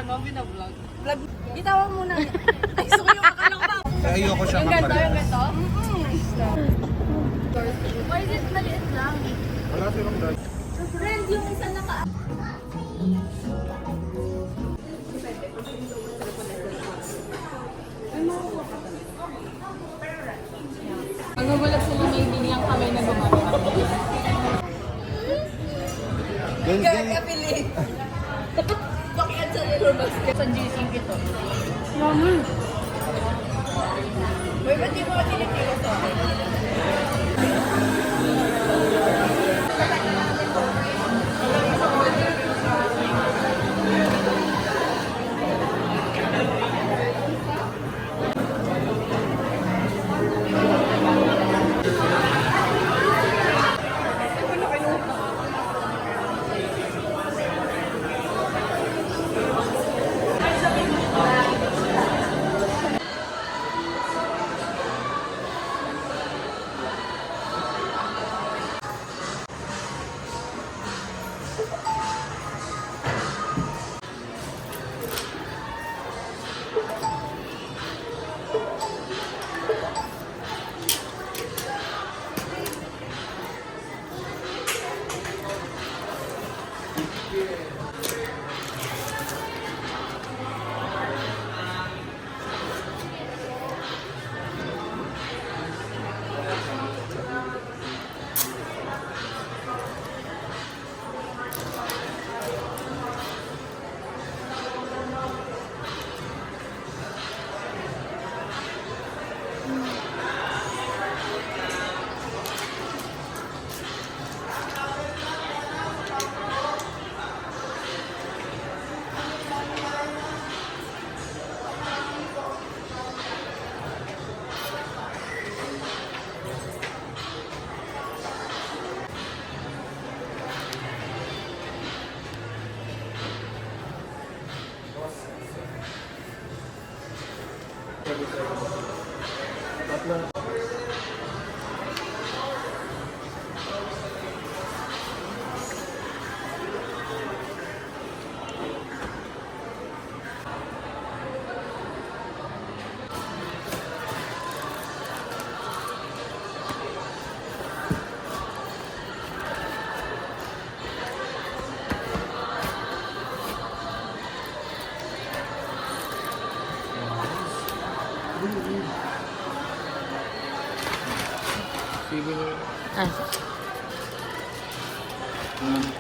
binablog. Vlog. Itawan mo na. Ay, gusto ko yung akalang ba? Ayoko siya Yung ganito, mapalala. yung ganito? Why is it maliit lang? Wala silang dahil. Friend, yung isa naka... Magugulat sila may biniyang kamay na gumawa. Ganyan. Bakit sa little basket? Sa G-Sync ito. Naman. Uy, ba't di mo tinitira sa akin?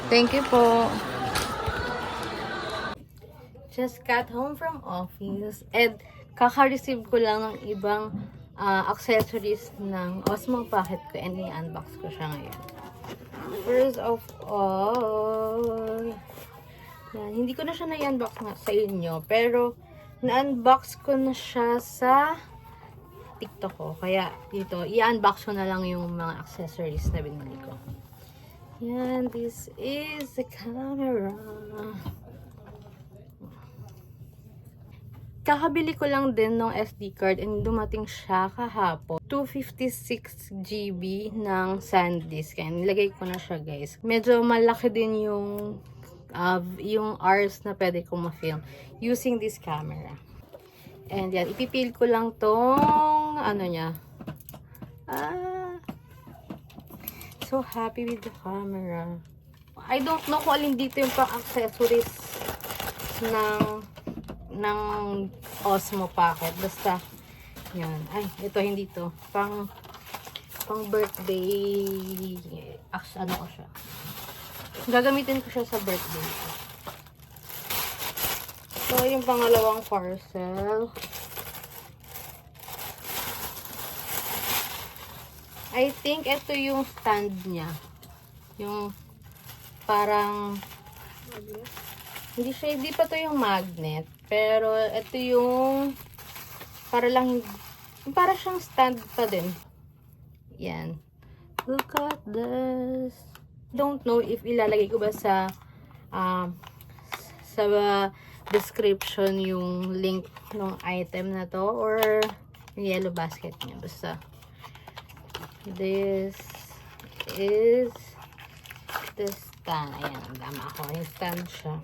Thank you po. Just got home from office and kaka-receive ko lang ng ibang accessories ng Osmo Pocket ko and i-unbox ko siya ngayon. First of all, yan, hindi ko na siya na-unbox nga sa inyo, pero na-unbox ko na siya sa TikTok ko. Kaya dito, i-unbox ko na lang yung mga accessories na binili ko. Yan, this is the camera. Kakabili ko lang din ng SD card and dumating siya kahapon. 256 GB ng SanDisk. Kaya nilagay ko na siya, guys. Medyo malaki din yung hours na pwede ko ma-film using this camera. And yan, ipipil ko lang tong ano niya. So happy with the camera. I don't know kung alin dito yung pang-accessories ng Osmo Pocket. Basta, yan. Ay, ito hindi to. Pang birthday, ano ko siya. Gagamitin ko siya sa birthday. So, yung pangalawang parcel. I think ito yung stand niya. Yung parang hindi pa to yung magnet, pero ito yung para siyang stand pa din. Yan. Look at this. Don't know if ilalagay ko ba sa description yung link ng item na to or yung yellow basket niya. Basta this is the stand. Ayan, ang dama ako. Yung stand siya.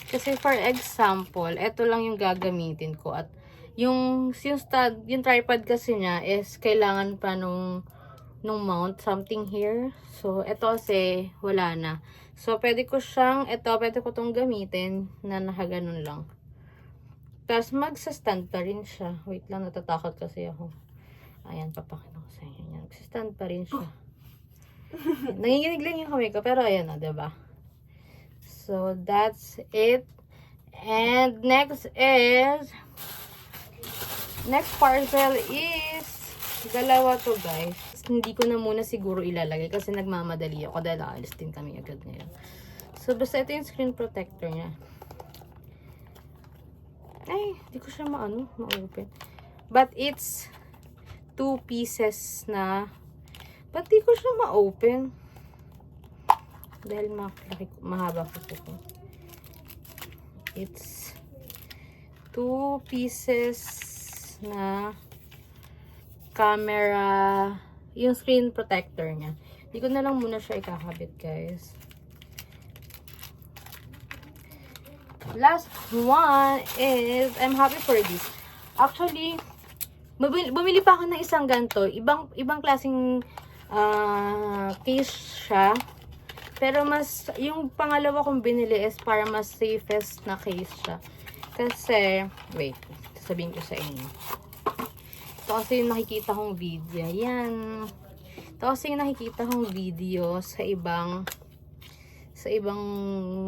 Kasi for example, ito lang yung gagamitin ko. At yung tripod kasi niya is kailangan pa nung mount something here. So, ito kasi wala na. So, pwede ko itong gamitin na nakaganon lang. Tapos, magsa-stand pa rin siya. Wait lang, natatakot kasi ako. Ayan, papakita ko sa inyo. Yan. Magsa-stand pa rin siya. Nanginginig lang yung kamay ko, pero ayan na, diba? So, that's it. And next parcel is dalawa to, guys. Hindi ko na muna siguro ilalagay kasi nagmamadali ako dahil aalis din kami agad ngayon. So, basta ito yung screen protector niya. Ay, hindi ko siya ma-open. But it's 2 pieces na. Ba't di ko siya ma-open? Dahil mahaba ko po. It's 2 pieces na camera, yung screen protector niya. Hindi ko na lang muna siya ikakabit, guys. Last one is, I'm happy for this. Actually, bumili pa ako ng isang ganito. Ibang klaseng case siya. Pero yung pangalawa kong binili is para mas safest na case siya. Kasi, wait, sasabihin ko sa inyo. Ito kasi yung nakikita kong video. Yan. Ito kasi yung nakikita kong video sa ibang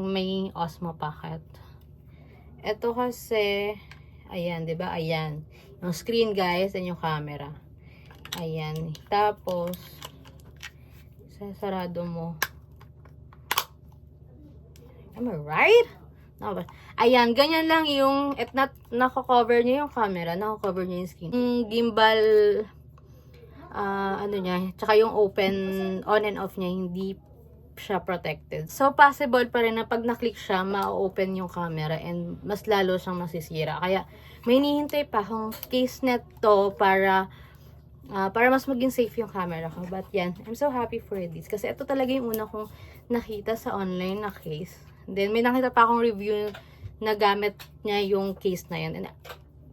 may Osmo Pocket. Ito kasi, ayan, diba? Ayan. Yung screen, guys, and yung camera. Ayan. Tapos, sasarado mo. Am I right? No, ayan, ganyan lang yung, nako-cover niya yung camera, nako-cover niya yung screen. Yung gimbal, niya, tsaka yung open, on and off niya, hindi siya protected. So, possible pa rin na pag na-click siya, ma-open yung camera and mas lalo siyang masisira. Kaya, may hinihintay pa akong case net to para mas maging safe yung camera ko. But yan, I'm so happy for this. Kasi ito talaga yung una kong nakita sa online na case. Then, may nakita pa akong review na gamit niya yung case na yun. And,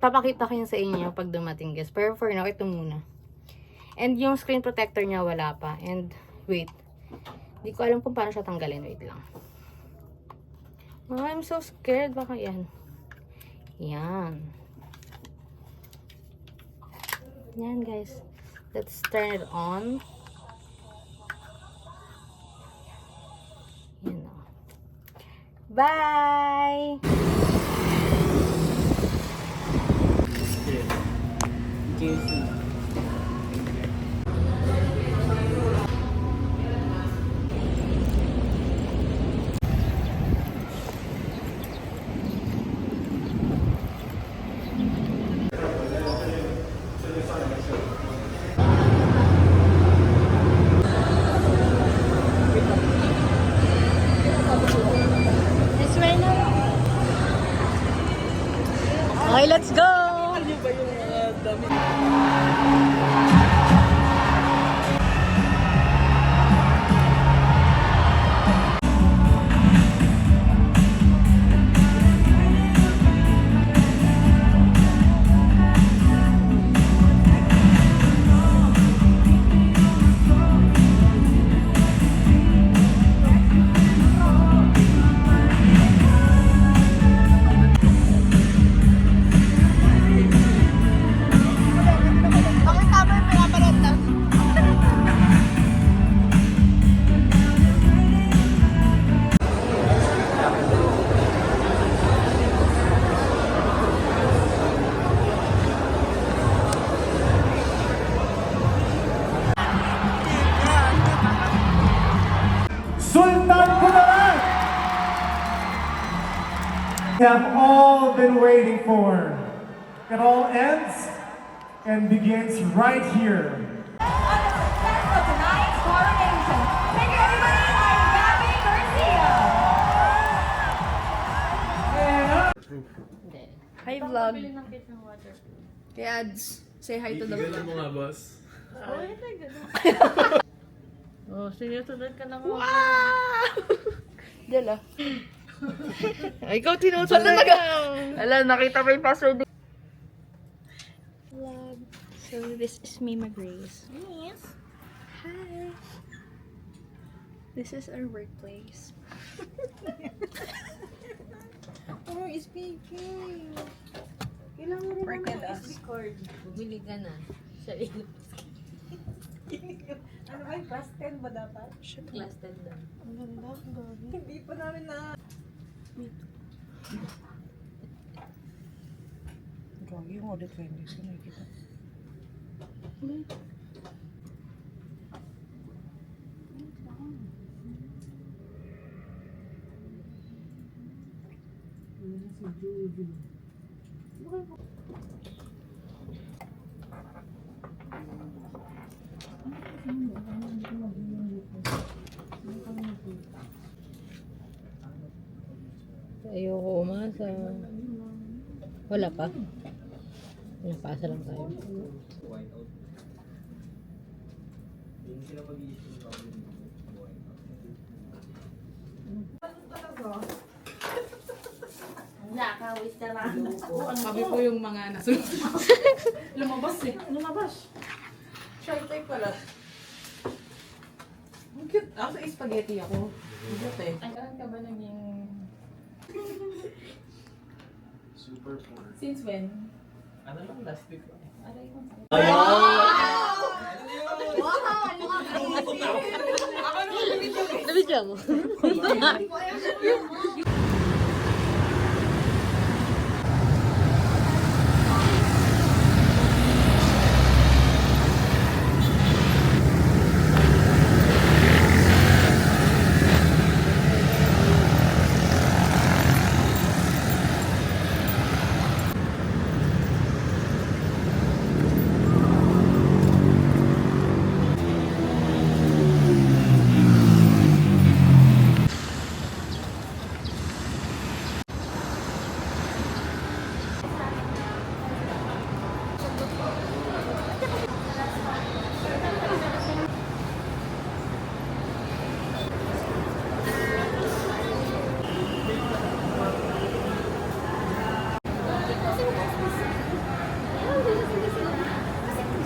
papakita ko yun sa inyo pag dumating, guys. Pero for now, ito muna. And yung screen protector niya, wala pa. And, wait. Hindi ko alam kung paano siya tanggalin. Wait lang. Oh, I'm so scared. Baka yan. Yan. Yan, guys. Let's turn it on. Yan o. Bye! Okay, let's go! Sultan Kudarat! We have all been waiting for. It all ends and begins right here. On the success of tonight's coronation. Thank you, everybody. I'm Gabby Garcia. Hi, vlog. Kay Ads. Say hi to the vlog. mo nga, boss. Oh, sinusunod ka na nga. Wow! Dala. Ikaw tinutuloy ka. Alam, nakita mo yung password. Vlog. So this is Mima Grace. Yes. Hi. This is our workplace. Oh, speaking. Kailangan mo rin naman is-record. Bumili ka na. Sa ilo. Ano ba yung class 10 ba dapat? Class 10 lang. Ang ganda, ang gabi. Hindi pa namin na... Gagi yung audit training. Sino nakikita? Ayoko umasa. Wala pa. Napasa lang tayo. Nakawis ka na. Sabi ko yung mga nasunod. Lumabas eh. Lumabas. Shy type pala. Ang cute. Ako sa spaghetti ako. Ang cute eh. Kailan ka ba naging... Super poor. Since when? Ano lang, last week lang. Aray ko. Nabidyo mo.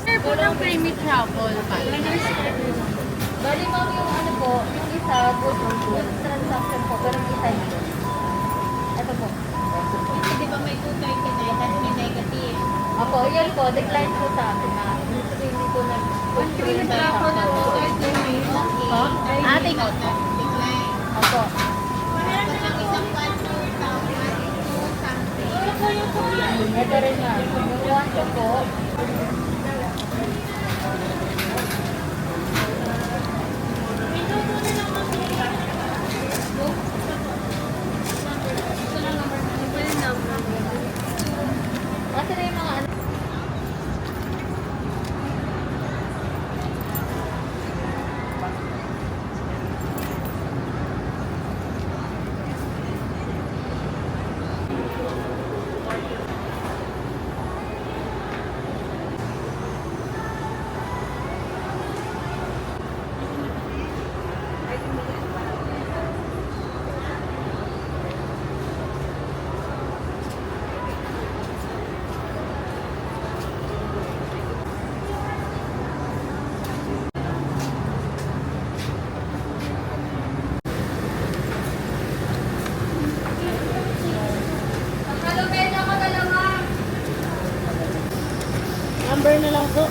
Sir po ng Creamy Travel Package. Bali, ma'am, yung ano po, yung isa, good transaction po, pero yung isa dito. Ito po. Di ba may 239 at may negative? Opo, yan po, decline po sa akin na hindi po Creamy Travel na 239. Ah, take out na. Decline. Opo. Meron na lang isang password tawag. Something. Ito rin nga. Yung one ko po, kasi na yung mga ano. Number na lang po.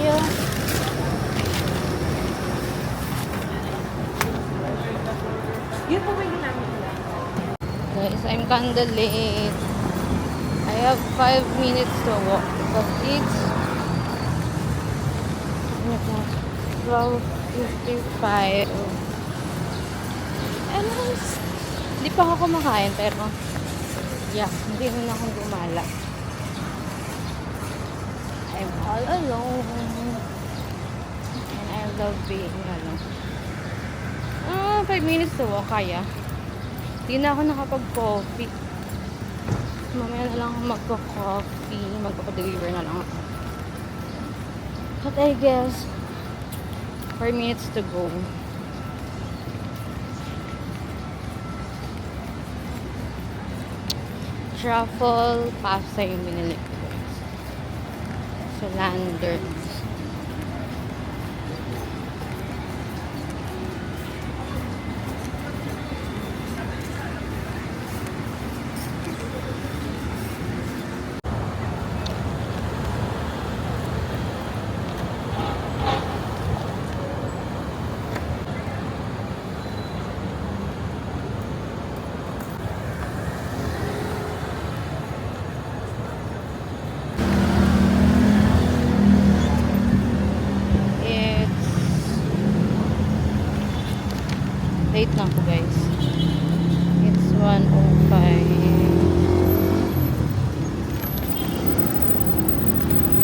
Yeah. Yun po may ginamit nila. Guys, I'm kinda late. I have 5 minutes to walk. But it's 12:55. And hindi pa ako kumakain pero yeah, hindi na akong gumala. I'm all alone. And I love being alone. 5 minutes to walk, kaya. Hindi na ako nakapag-coffee. Mamaya na lang ako magko-coffee. Magpapadeliver na lang ako. But I guess 4 minutes to go. truffle pasta yung binili ko. So, Landerns. Late na ako guys. It's 1:05.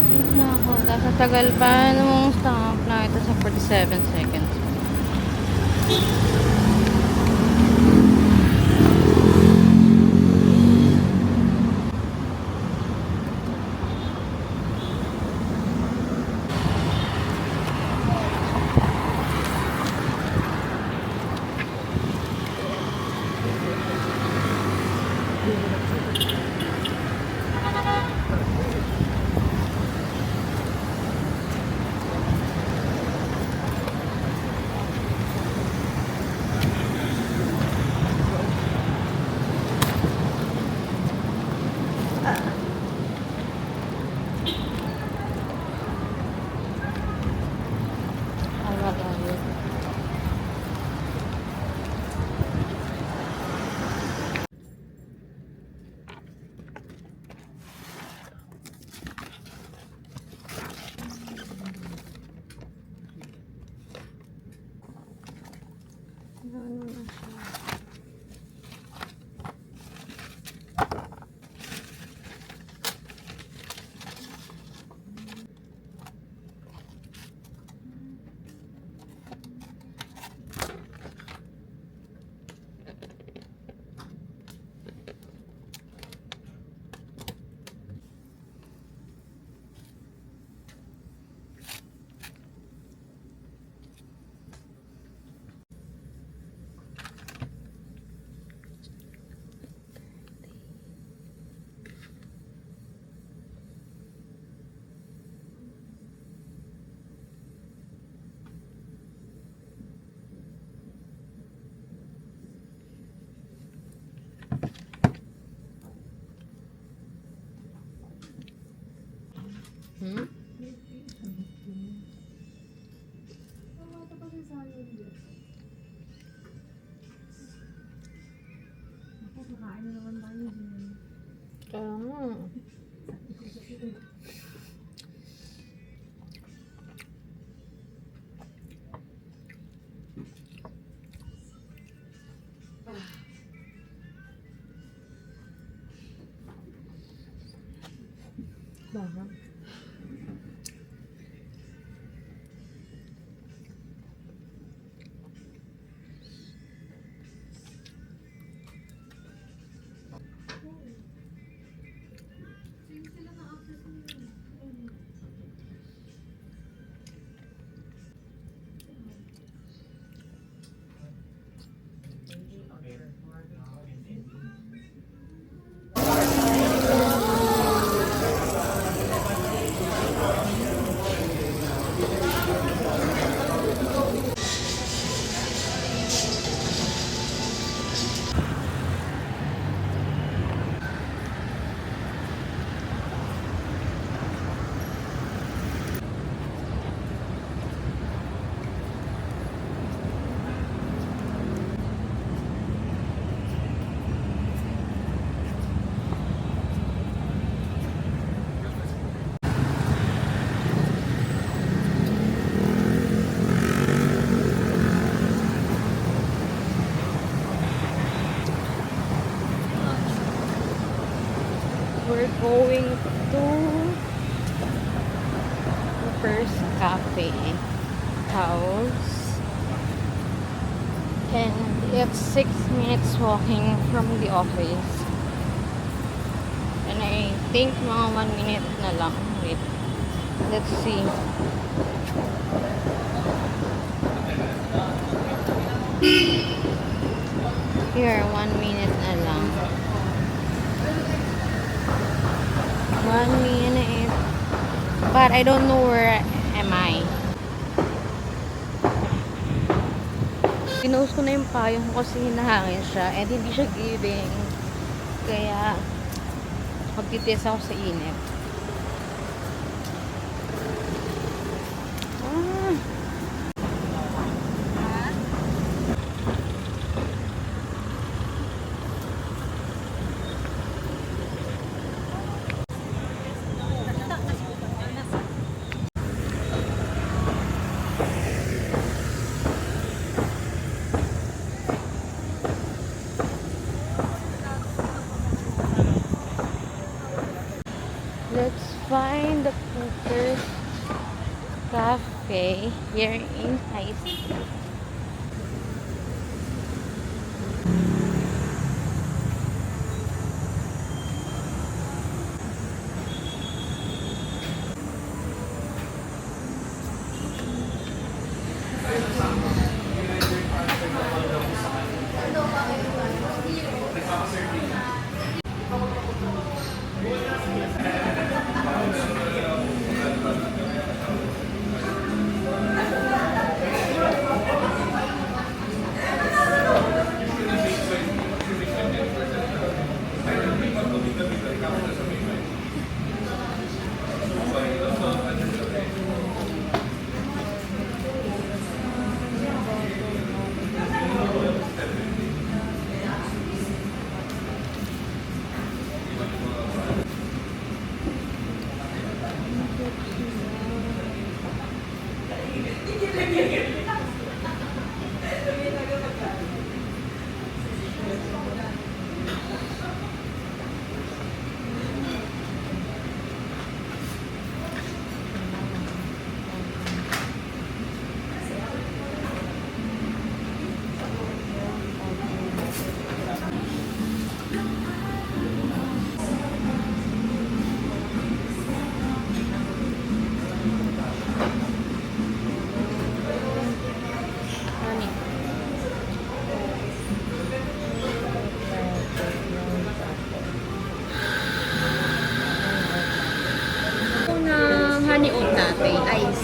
Late na ako. Tapos tagal pa nung stop na ito sa 47 seconds. Banget. We're going to the first cafe house, and it's 6 minutes walking from the office, and I think mga 1 minute na lang. Wait, let's see. Here, 1 minute na lang. 1 minute. But I don't know where am I. Pinost ko na yung payong ko kasi hinahangin siya and hindi siya giving. Kaya magtitest ako sa init. Let's find the first cafe here in High Street. Honey oat latte, ice.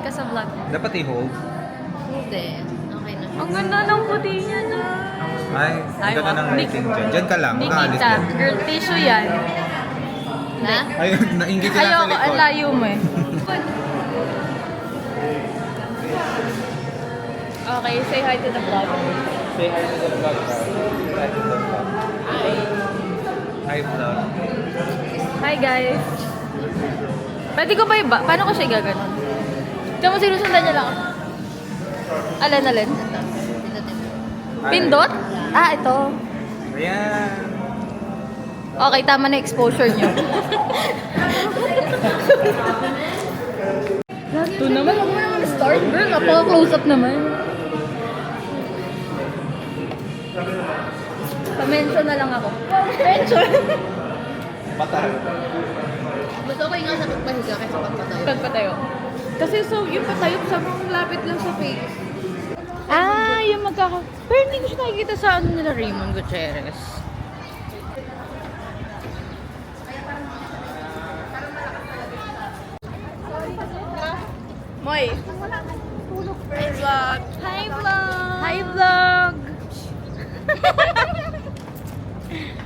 ka sa vlog. Dapat i-hold. Hindi. Okay na. Ang ganda ng puti niya na. Ay, ang ganda ng lighting dyan. Dyan ka lang, makaalis Nikita, dyan. girl tissue yan. Na? Ay, nainggit ka na sa Ayoko, ang likod. layo mo eh. Okay, say hi to the vlog. Say hi to the vlog. Hi to the vlog. Hi vlog. Hi guys. Pwede ko ba iba? Paano ko siya gaganon? Ikaw mo sinusundan niya lang. Alin? Pindot? Ah, ito. Ayan. Okay, tama na exposure niyo. Ito naman, huwag mo naman start, girl. Napaka-close up naman. Pa-mention na lang ako. Mention? Patay. Mas okay nga sa pagpahiga kaysa pagpatayo. Pagpatayo. Kasi so, yung patayo, sobrang lapit lang sa face. Ah, yung Pero hindi ko siya nakikita sa ano nila Raymond Gutierrez. Moy. Hi vlog. Hi vlog. Hi vlog.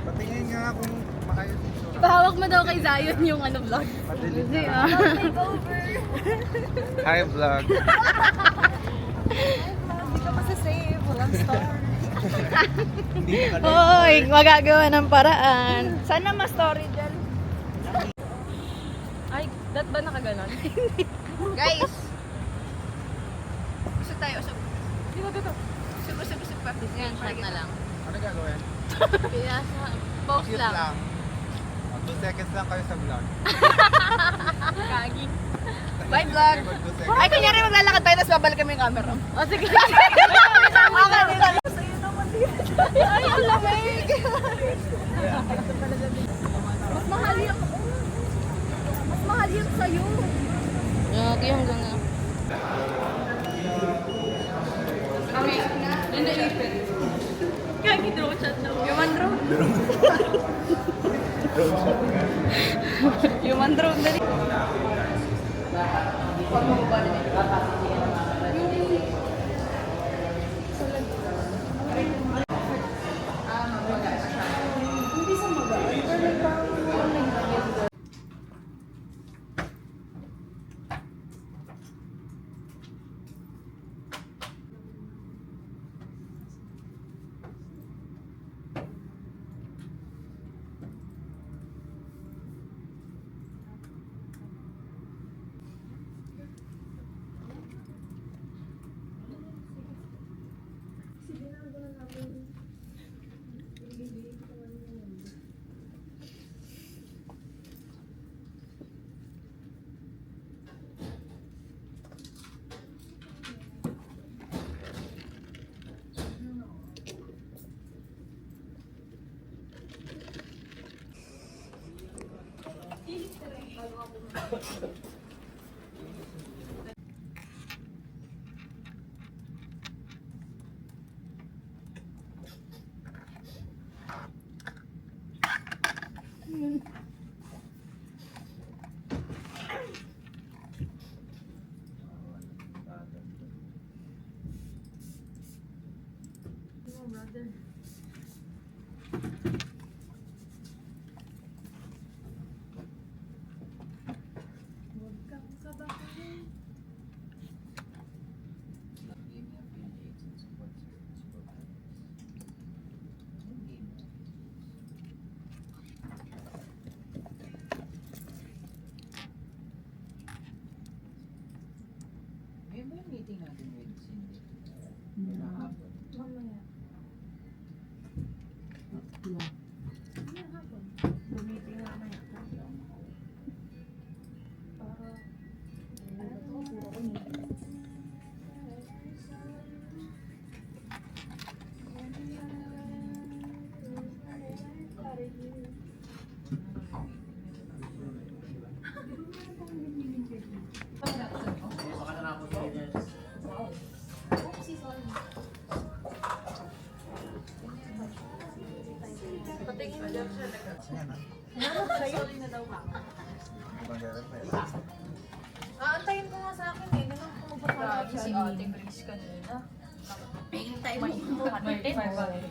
Patingin nga kung maayos ito. Ipahawak mo daw kay Zion yung ano vlog. Hindi Hi vlog. Hoy, magagawa ng paraan. Sana ma-story dyan. Ay, that ba nakaganon? Guys! Gusto tayo. Dito. Super pa. Screenshot na lang. Ano gagawin? Kaya sa post lang. 2 seconds lang kayo sa vlog. Kagi. Bye vlog. Ay, kunyari maglalakad tayo, tapos babalik kami yung camera. O, sige. Ay, ang lamig. Mas mahal yun sa'yo. Yung hanggang na. Kagi drone shot daw. Human drone. Human drone dali. May meeting natin with Cindy. Mamaya. Ayan, Aantayin ko nga sa akin eh. Ganun. Grabe si Ate Grace kanina. Hintay mo.